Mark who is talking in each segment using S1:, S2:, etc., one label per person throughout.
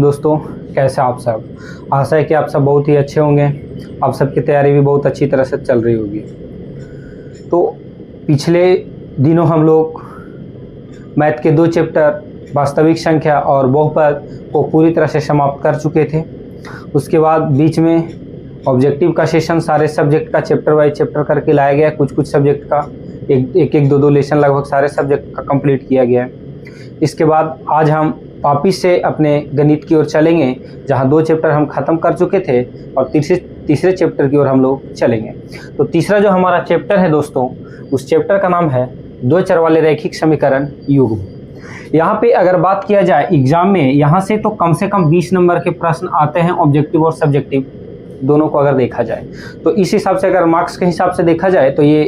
S1: दोस्तों, कैसे आप सब। आशा है कि आप सब बहुत ही अच्छे होंगे। आप सबकी तैयारी भी बहुत अच्छी तरह से चल रही होगी। तो पिछले दिनों हम लोग मैथ के 2 चैप्टर वास्तविक संख्या और बहुपद को पूरी तरह से समाप्त कर चुके थे। उसके बाद बीच में ऑब्जेक्टिव का सेशन सारे सब्जेक्ट का चैप्टर वाइज चैप्टर करके लाया गया। कुछ सब्जेक्ट का एक दो लेसन लगभग सारे सब्जेक्ट का कंप्लीट किया गया है। इसके बाद आज हम वापिस से अपने गणित की ओर चलेंगे, जहां 2 चैप्टर हम ख़त्म कर चुके थे और तीसरे चैप्टर की ओर हम लोग चलेंगे। तो तीसरा जो हमारा चैप्टर है दोस्तों, उस चैप्टर का नाम है 2 चर वाले रैखिक समीकरण युग्म। यहाँ पे अगर बात किया जाए एग्जाम में, यहाँ से तो कम से कम 20 नंबर के प्रश्न आते हैं, ऑब्जेक्टिव और सब्जेक्टिव दोनों को अगर देखा जाए। तो इस हिसाब से अगर मार्क्स के हिसाब से देखा जाए तो ये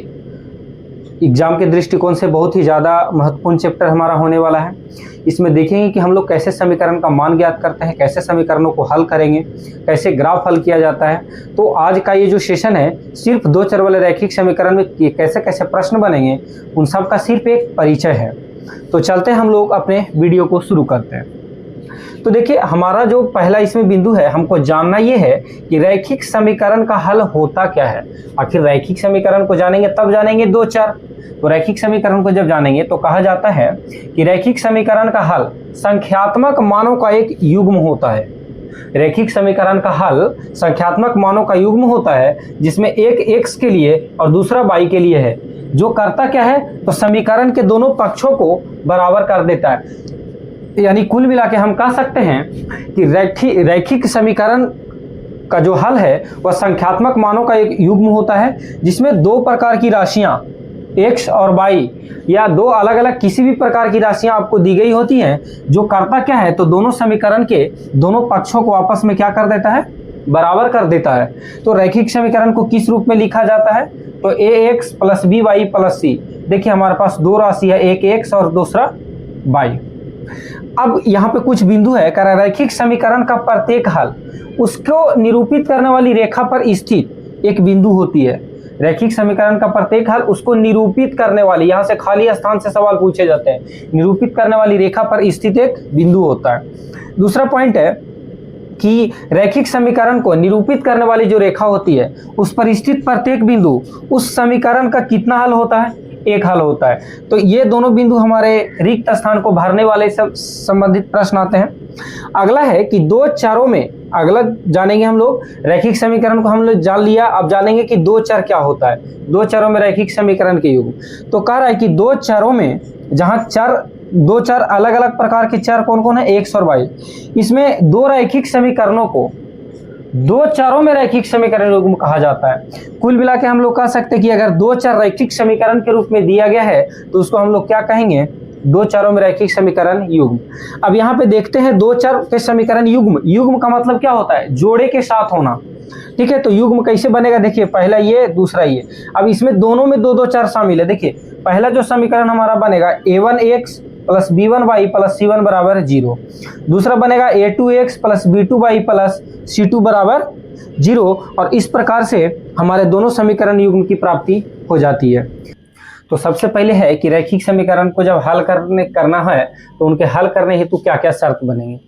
S1: एग्जाम के दृष्टिकोण से बहुत ही ज़्यादा महत्वपूर्ण चैप्टर हमारा होने वाला है। इसमें देखेंगे कि हम लोग कैसे समीकरण का मान ज्ञात करते हैं, कैसे समीकरणों को हल करेंगे, कैसे ग्राफ हल किया जाता है। तो आज का ये जो सेशन है, सिर्फ 2 चर वाले रैखिक समीकरण में कैसे कैसे प्रश्न बनेंगे, उन सब का सिर्फ एक परिचय है। तो चलते हैं, हम लोग अपने वीडियो को शुरू करते हैं। तो देखिए, हमारा जो पहला इसमें बिंदु है, हमको जानना ये है कि रैखिक समीकरण का हल होता क्या है। आखिर रैखिक समीकरण को जानेंगे तब जानेंगे 2 चर। तो रैखिक समीकरण को जब जानेंगे तो कहा जाता है कि रैखिक समीकरण का हल संख्यात्मक मानों का एक युग्म होता है। रैखिक समीकरण का हल संख्यात्मक मानों का युग्म होता है, जिसमें एक x के लिए और दूसरा y के लिए है। जो करता क्या है, तो समीकरण के दोनों पक्षों को बराबर कर देता है। यानी कुल मिला के हम कह सकते हैं कि रैखिक समीकरण का जो हल है वह संख्यात्मक मानों का एक युग्म होता है, जिसमें 2 प्रकार की राशियां x और y या 2 अलग अलग किसी भी प्रकार की राशियां आपको दी गई होती हैं। जो करता क्या है, तो दोनों समीकरण के दोनों पक्षों को आपस में क्या कर देता है, बराबर कर देता है। तो रैखिक समीकरण को किस रूप में लिखा जाता है, तो ax plus by plus c। देखिए, हमारे पास 2 राशि है, एक x और दूसरा y। अब यहाँ पे कुछ बिंदु है, कह रहा है रैखिक समीकरण का प्रत्येक हल उसको निरूपित करने वाली रेखा पर स्थित एक बिंदु होती है। रैखिक समीकरण का प्रत्येक हल उसको निरूपित करने वाली, यहाँ से खाली स्थान से सवाल पूछे जाते हैं, निरूपित करने वाली रेखा पर स्थित एक बिंदु होता है। दूसरा पॉइंट है कि रैखिक समीकरण को निरूपित करने वाली जो रेखा होती है, उस पर स्थित प्रत्येक बिंदु उस समीकरण का कितना हल होता है, एक हल होता है। तो ये दोनों बिंदु हमारे रिक्त स्थान को भरने वाले सब संबंधित प्रश्न आते हैं। अगला है कि 2 चरों में, अगला जानेंगे हम लोग, रैखिक समीकरण को हम लोग जान लिया, अब जानेंगे कि 2 चर क्या होता है, 2 चरों में रैखिक समीकरण के युग्म। तो कह रहा है कि 2 चरों में, जहां 2 चर अलग अलग प्रकार के चर कौन कौन है, x और y, इसमें 2 रैखिक समीकरणों को 2 चरों में रैखिक समीकरण युग्म कहा जाता है। कुल मिला के हम लोग कह सकते हैं कि अगर 2 चर रैखिक समीकरण के रूप में दिया गया है तो उसको हम लोग क्या कहेंगे, 2 चरों में रैखिक समीकरण युग्म। अब यहाँ पे देखते हैं 2 चर के समीकरण युग्म। युग्म का मतलब क्या होता है, जोड़े के साथ होना। ठीक है, तो युग्म कैसे बनेगा, देखिए, पहला ये, दूसरा ये। अब इसमें दोनों में 2 चर शामिल है। देखिए, पहला जो समीकरण हमारा बनेगा a1x plus b1y plus c1 बराबर 0। दूसरा बनेगा a2x plus b2y plus c2 बराबर 0। और इस प्रकार से हमारे दोनों समीकरण युग्म की प्राप्ति हो जाती है। तो सबसे पहले है कि रैखिक समीकरण को जब हल करना है तो उनके हल करने हेतु क्या क्या शर्त बनेंगे।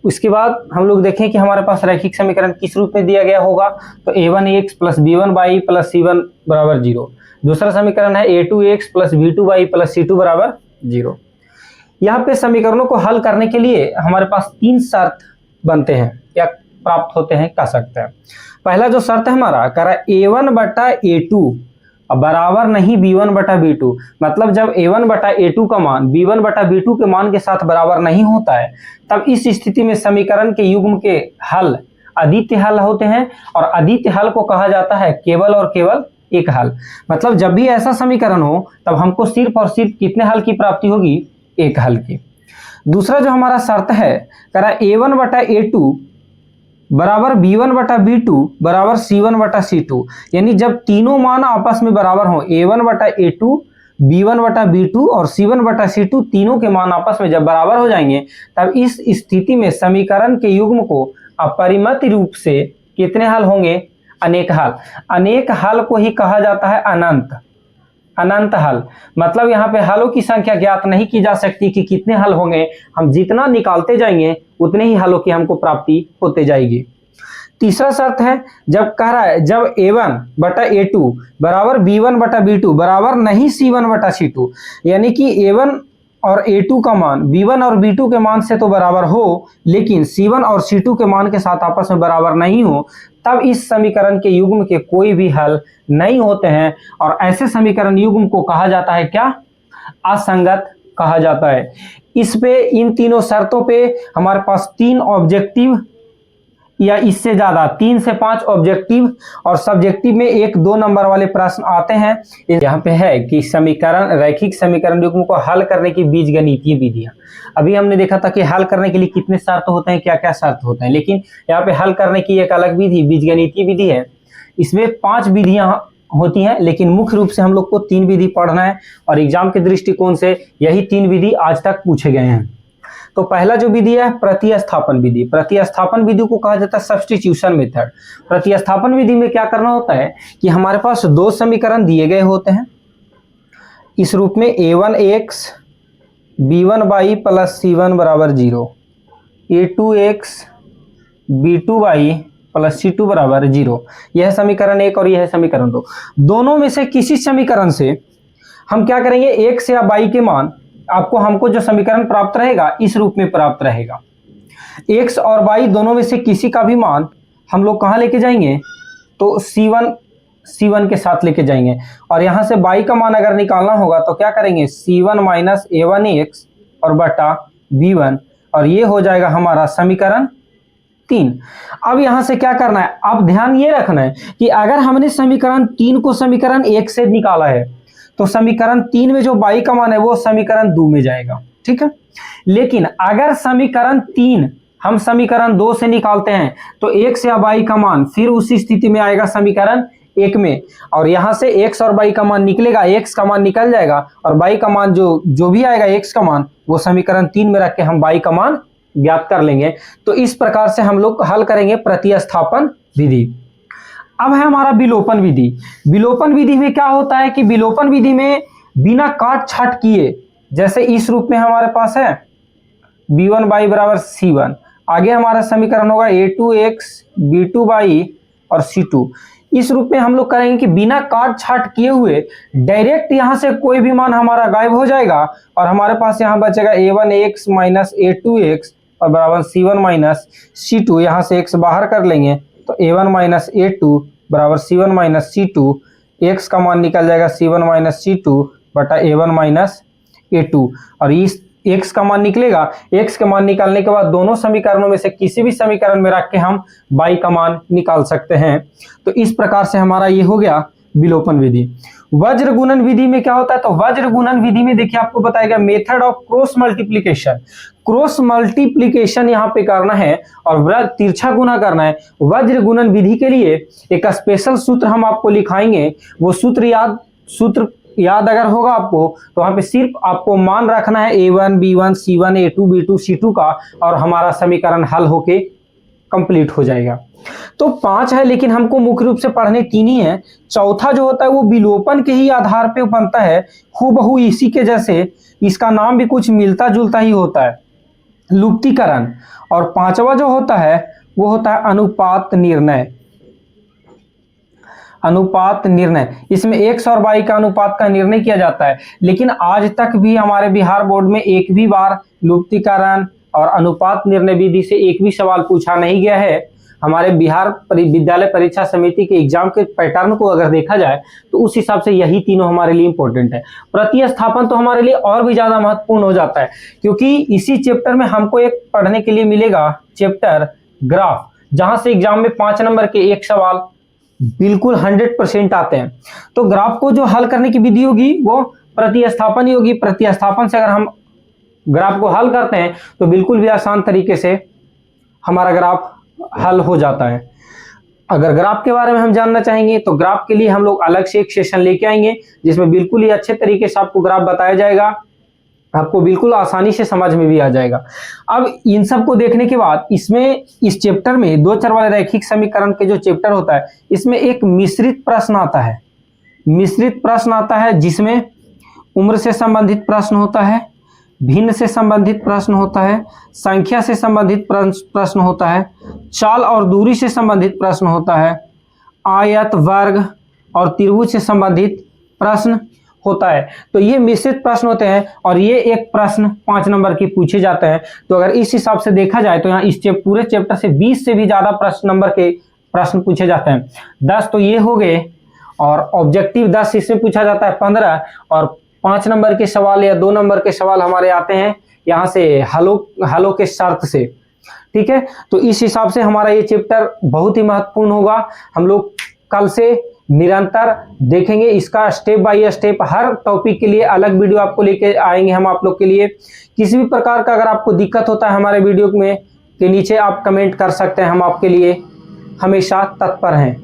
S1: इसके बाद हम लोग देखें कि हमारे पास रैखिक समीकरण किस रूप में दिया गया होगा, तो a1x plus b1y plus c1 बराबर 0। दूसरा समीकरण है a2x plus b2y plus c2 बराबर 0। यहाँ पे समीकरणों को हल करने के लिए हमारे पास 3 शर्त बनते हैं या प्राप्त होते हैं, कह सकते हैं। पहला जो शर्त है हमारा, कह रहा है a1 बटा a2 बराबर नहीं b1 बटा b2। मतलब जब a1 बटा a2 का मान b1 बटा b2 के मान के साथ बराबर नहीं होता है, तब इस स्थिति में समीकरण के युग्म के हल अद्वितीय हल होते हैं। और अद्वितीय हल को कहा जाता है केवल और केवल एक हल। मतलब जब भी ऐसा समीकरण हो तब हमको सिर्फ और सिर्फ कितने हल की प्राप्ति होगी, एक हल की। दूसरा जो हमारा शर्त है, कह रहा है a1 बटा a2 बराबर b1 बटा b2 बराबर c1 बटा c2। यानी जब तीनों मान आपस में बराबर हो, a1 बटा a2, b1 बटा b2 और c1 बटा c2, तीनों के मान आपस में जब बराबर हो जाएंगे, तब इस स्थिति में समीकरण के युग्म को अपरिमित रूप से कितने हल होंगे, अनेक हल। अनेक हल को ही कहा जाता है अनंत। अनंत हल, मतलब यहाँ पे हलों की संख्या ज्ञात नहीं की जा सकती कि कितने हल होंगे, हम जितना निकालते जाएंगे उतने ही हलों की हमको प्राप्ति होते जाएगी। तीसरा शर्त है, जब कह रहा है जब a1 बटा a2 बराबर b1 बटा b2 बराबर नहीं c1 बटा c2, यानी कि a1 और a2 का मान b1 और b2 के मान से तो बराबर हो लेकिन c1 और c2 के मान के साथ आपस में बराबर नहीं हो, तब इस समीकरण के युग्म के कोई भी हल नहीं होते हैं और ऐसे समीकरण युग्म को कहा जाता है क्या? असंगत कहा जाता है। इस पे इन तीनों शर्तों पे हमारे पास 3 ऑब्जेक्टिव या इससे ज्यादा 3 से 5 ऑब्जेक्टिव और सब्जेक्टिव में 1-2 नंबर वाले प्रश्न आते हैं। यहाँ पे है कि समीकरण रैखिक समीकरण युग्म को हल करने की बीजगणितीय विधियां। अभी हमने देखा था कि हल करने के लिए कितने शर्त होते हैं, क्या क्या शर्त होते हैं, लेकिन यहाँ पे हल करने की एक अलग विधि बीजगणितीय विधि है। इसमें 5 विधियां होती हैं, लेकिन मुख्य रूप से हम लोग को 3 विधि पढ़ना है और एग्जाम के दृष्टिकोण से यही 3 विधि आज तक पूछे गए हैं। तो पहला जो विधि है प्रतिस्थापन विधि। प्रतिस्थापन विधि को कहा जाता है सब्स्टिट्यूशन मेथड। प्रतिस्थापन विधि में क्या करना होता है कि हमारे पास 2 समीकरण दिए गए होते हैं इस रूप में a1x b1y प्लस c1 बराबर 0, a2x b2y प्लस c2 बराबर 0। यह समीकरण 1 और यह है समीकरण 2। दोनों में से किसी समीकरण से हम क्या करेंगे, x या y के मान हमको जो समीकरण प्राप्त रहेगा इस रूप में प्राप्त रहेगा। x और y दोनों में से किसी का भी मान हम लोग कहाँ लेके जाएंगे, तो c1 के साथ लेके जाएंगे और यहाँ से y का मान अगर निकालना होगा तो क्या करेंगे, c1 माइनस a1x और बटा b1, और ये हो जाएगा हमारा समीकरण 3। अब यहाँ से क्या करना है, अब ध्यान ये रखना है कि अगर हमने समीकरण 3 को समीकरण 1 से निकाला है तो समीकरण 3 में जो y का मान है वो समीकरण 2 में जाएगा, ठीक है। लेकिन अगर समीकरण 3 हम समीकरण 2 से निकालते हैं तो x या y का मान फिर उसी स्थिति में आएगा समीकरण 1 में, और यहाँ से x और y का मान निकलेगा, x का मान निकल जाएगा और y का मान जो भी आएगा x का मान वो समीकरण 3 में रख के हम y का मान ज्ञात कर लेंगे। तो इस प्रकार से हम लोग हल करेंगे प्रतिस्थापन विधि। अब है हमारा विलोपन विधि। विलोपन विधि में क्या होता है कि विलोपन विधि में बिना काट छाट किए, जैसे इस रूप में हमारे पास है b1y बराबर c1, आगे हमारा समीकरण होगा a2x b2y और c2। इस रूप में हम लोग करेंगे कि बिना काट छाट किए हुए डायरेक्ट यहाँ से कोई भी मान हमारा गायब हो जाएगा और हमारे पास यहाँ बचेगा a1x माइनस a2x और बराबर c1 माइनस c2। यहाँ से x बाहर कर लेंगे तो a1 माइनस a2 बराबर c1 माइनस c2, x का मान निकल जाएगा c1 माइनस c2 बटा a1 माइनस a2, और इस x का मान निकलेगा। x का मान निकालने के बाद दोनों समीकरणों में से किसी भी समीकरण में रख के हम y का मान निकाल सकते हैं। तो इस प्रकार से हमारा ये हो गया विलोपन विधि। वज्र गुणन विधि में क्या होता है, तो वज्र गुणन विधि में देखिए आपको बताएगा method of cross multiplication. Cross multiplication यहाँ पे करना है और तिरछा गुना करना है। वज्र गुणन विधि के लिए एक स्पेशल सूत्र हम आपको लिखाएंगे, वो सूत्र याद अगर होगा आपको तो वहां पे सिर्फ आपको मान रखना है a1 b1 c1 a2 b2 c2 का और हमारा समीकरण हल होके कंप्लीट हो जाएगा। तो 5 है लेकिन हमको मुख्य रूप से पढ़ने 3 ही है। चौथा जो होता है वो विलोपन के ही आधार पे बनता है, हूबहू इसी के जैसे, इसका नाम भी कुछ मिलता जुलता ही होता है, लुप्तीकरण। और 5वां जो होता है वो होता है अनुपात निर्णय। अनुपात निर्णय, इसमें x और y का अनुपात का निर्णय किया जाता है, लेकिन आज तक भी हमारे बिहार बोर्ड में एक भी बार लुप्तीकरण और अनुपात निर्णय विधि से एक भी सवाल पूछा नहीं गया है। हमारे बिहार विद्यालय परीक्षा समिति के एग्जाम के पैटर्न को अगर देखा जाए तो उस हिसाब से यही तीनों हमारे लिए इंपॉर्टेंट है। प्रतिस्थापन तो हमारे लिए और भी ज्यादा महत्वपूर्ण हो जाता है, क्योंकि इसी चैप्टर में हमको एक पढ़ने के लिए मिलेगा चैप्टर ग्राफ, जहां से एग्जाम में 5 नंबर के एक सवाल बिल्कुल 100% आते हैं। तो ग्राफ को जो हल करने की विधि होगी वो प्रतिस्थापन ही होगी। प्रतिस्थापन से अगर हम ग्राफ को हल करते हैं तो बिल्कुल भी आसान तरीके से हमारा ग्राफ हल हो जाता है। अगर ग्राफ के बारे में हम जानना चाहेंगे तो ग्राफ के लिए हम लोग अलग से एक सेशन लेके आएंगे, जिसमें बिल्कुल ही अच्छे तरीके से आपको ग्राफ बताया जाएगा, आपको बिल्कुल आसानी से समझ में भी आ जाएगा। अब इन सब को देखने के बाद इसमें इस चैप्टर में 2 चर वाले रैखिक समीकरण के जो चैप्टर होता है इसमें एक मिश्रित प्रश्न आता है। मिश्रित प्रश्न आता है जिसमें उम्र से संबंधित प्रश्न होता है, भिन्न से संबंधित प्रश्न होता है, संख्या से संबंधित प्रश्न होता है, चाल और दूरी से संबंधित प्रश्न होता है, आयत, वर्ग और त्रिभुज से संबंधित प्रश्न होता है। तो ये मिश्रित प्रश्न होते हैं और ये एक प्रश्न 5 नंबर के पूछे जाते हैं। तो अगर इस हिसाब से देखा जाए तो यहाँ इस पूरे चैप्टर से 20 से भी ज़्यादा प्रश्न नंबर के प्रश्न पूछे जाते हैं। 10 तो ये हो गए और ऑब्जेक्टिव 10 इसमें पूछा जाता है 15 और 5 नंबर के सवाल या 2 नंबर के सवाल हमारे आते हैं यहाँ से हलों के शर्त से। ठीक है, तो इस हिसाब से हमारा ये चैप्टर बहुत ही महत्वपूर्ण होगा। हम लोग कल से निरंतर देखेंगे इसका step by step, her topic के लिए अलग वीडियो आपको लेके आएंगे हम आप लोग के लिए। किसी भी प्रकार का अगर आपको दिक्कत होता है हमारे वीडियो में के नीचे आप कमेंट कर सकते हैं, हम आपके लिए हमेशा तत्पर हैं।